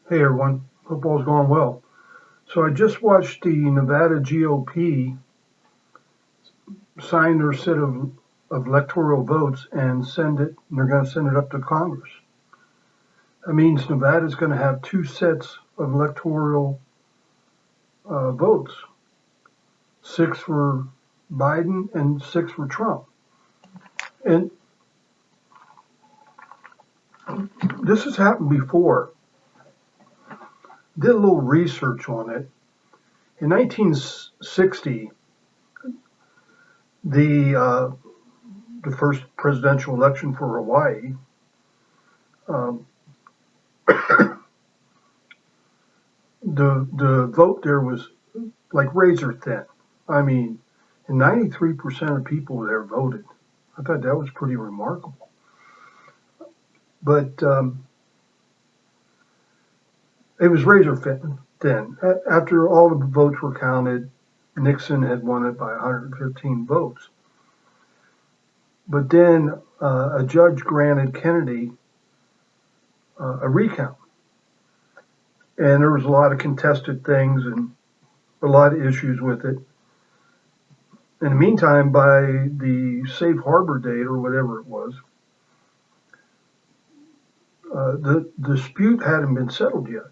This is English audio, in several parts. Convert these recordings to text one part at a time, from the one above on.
Hey everyone, hope all's going well. So I just watched the Nevada GOP sign their set of electoral votes and they're going to send it up to Congress. That means Nevada's going to have two sets of electoral votes, six for Biden and six for Trump. And this has happened before. Did a little research on it. In 1960, the first presidential election for Hawaii, um, the vote there was like razor thin. I mean, and 93% of people there voted. I thought that was pretty remarkable. But it was razor thin. After all the votes were counted, Nixon had won it by 115 votes. But then a judge granted Kennedy a recount. And there was a lot of contested things and a lot of issues with it. In the meantime, by the safe harbor date or whatever it was, the dispute hadn't been settled yet.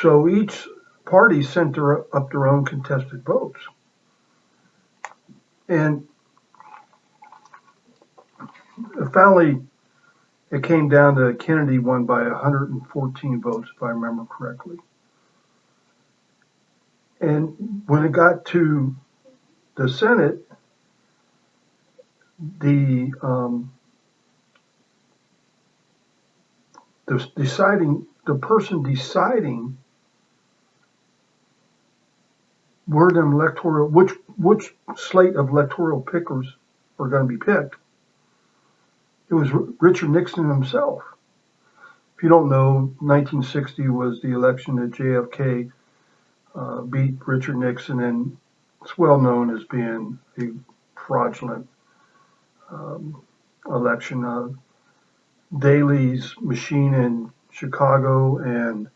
So each party sent up their own contested votes. And finally, it came down to Kennedy won by 114 votes, if I remember correctly. And when it got to the Senate, the person deciding where them electoral, which slate of electoral pickers were going to be picked, it was Richard Nixon himself. If you don't know, 1960 was the election that JFK beat Richard Nixon, and it's well known as being a fraudulent election. Daley's machine in Chicago and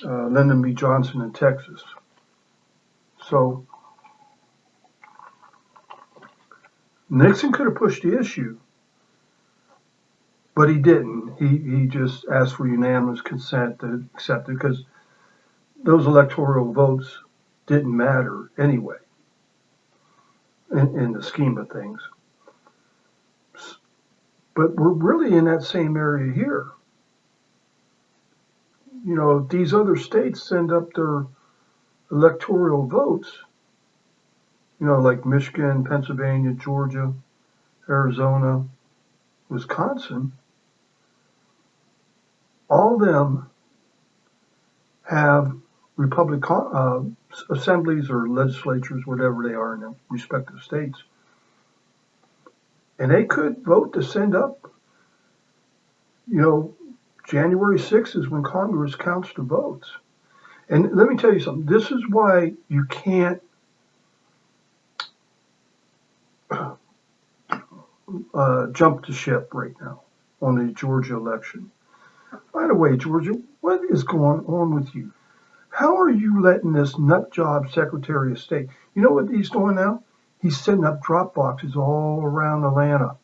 Lyndon B. Johnson in Texas. So Nixon could have pushed the issue, but he didn't. He just asked for unanimous consent to accept it because those electoral votes didn't matter anyway in the scheme of things. But we're really in that same area here. You know, these other states send up their electoral votes, you know, like Michigan, Pennsylvania, Georgia, Arizona, Wisconsin. All of them have Republican assemblies or legislatures, whatever they are in their respective states. And they could vote to send up, you know, January 6th is when Congress counts the votes. And let me tell you something. This is why you can't jump the ship right now on the Georgia election. By the way, Georgia, what is going on with you? How are you letting this nut job Secretary of State? You know what he's doing now? He's setting up drop boxes all around Atlanta,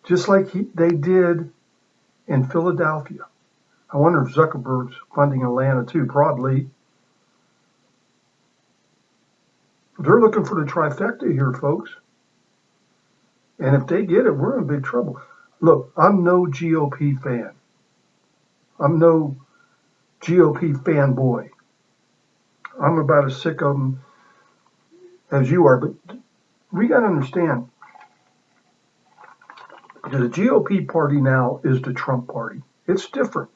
just like they did in Philadelphia. I wonder if Zuckerberg's funding Atlanta too. Probably. They're looking for the trifecta here, folks. And if they get it, we're in big trouble. Look, I'm no GOP fan. I'm no GOP fanboy. I'm about as sick of them as you are. But we got to understand the GOP party now is the Trump party. It's different.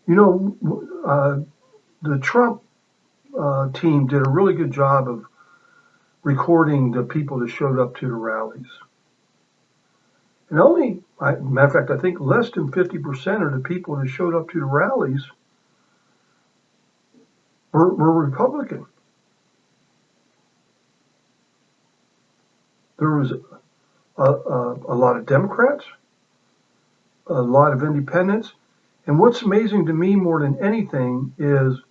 You know, the Trump team did a really good job of recording the people that showed up to the rallies. And matter of fact, I think less than 50% of the people that showed up to the rallies were Republican. There was a lot of Democrats, a lot of independents. And what's amazing to me more than anything is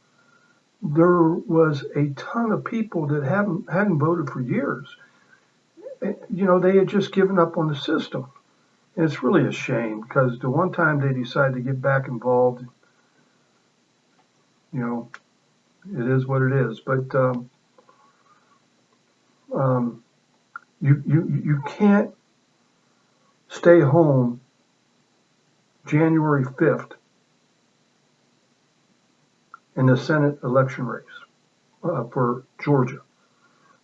there was a ton of people that hadn't voted for years. You know, they had just given up on the system. And it's really a shame because the one time they decided to get back involved, you know, it is what it is. But you can't stay home January 5th in the Senate election race for Georgia.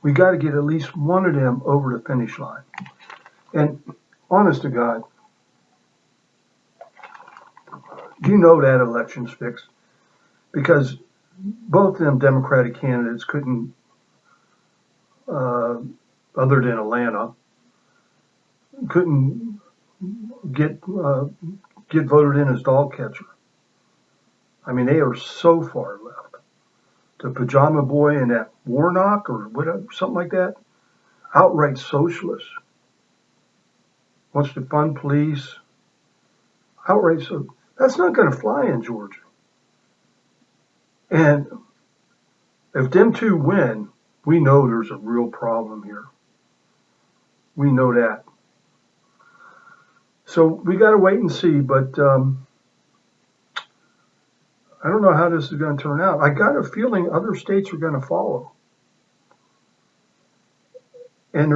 We got to get at least one of them over the finish line. And honest to God, you know that election's fixed because both of them Democratic candidates couldn't, other than Atlanta, couldn't get voted in as dog catcher. I mean, they are so far left. The Pajama Boy and that Warnock or whatever, something like that, outright socialist, wants to fund police, outright so. That's not going to fly in Georgia. And if them two win, we know there's a real problem here. We know that. So we got to wait and see, but I don't know how this is going to turn out. I got a feeling other states are going to follow. And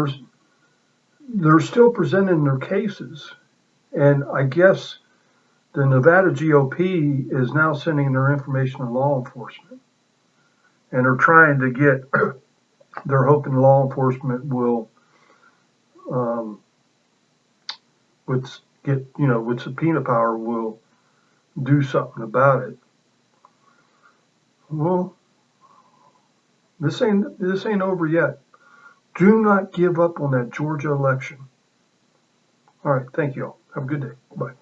they're still presenting their cases. And I guess the Nevada GOP is now sending their information to law enforcement. And they're trying to get, they're hoping law enforcement will, with subpoena power, will do something about it. Well, this ain't over yet. Do not give up on that Georgia election. All right, thank you all. Have a good day. Bye.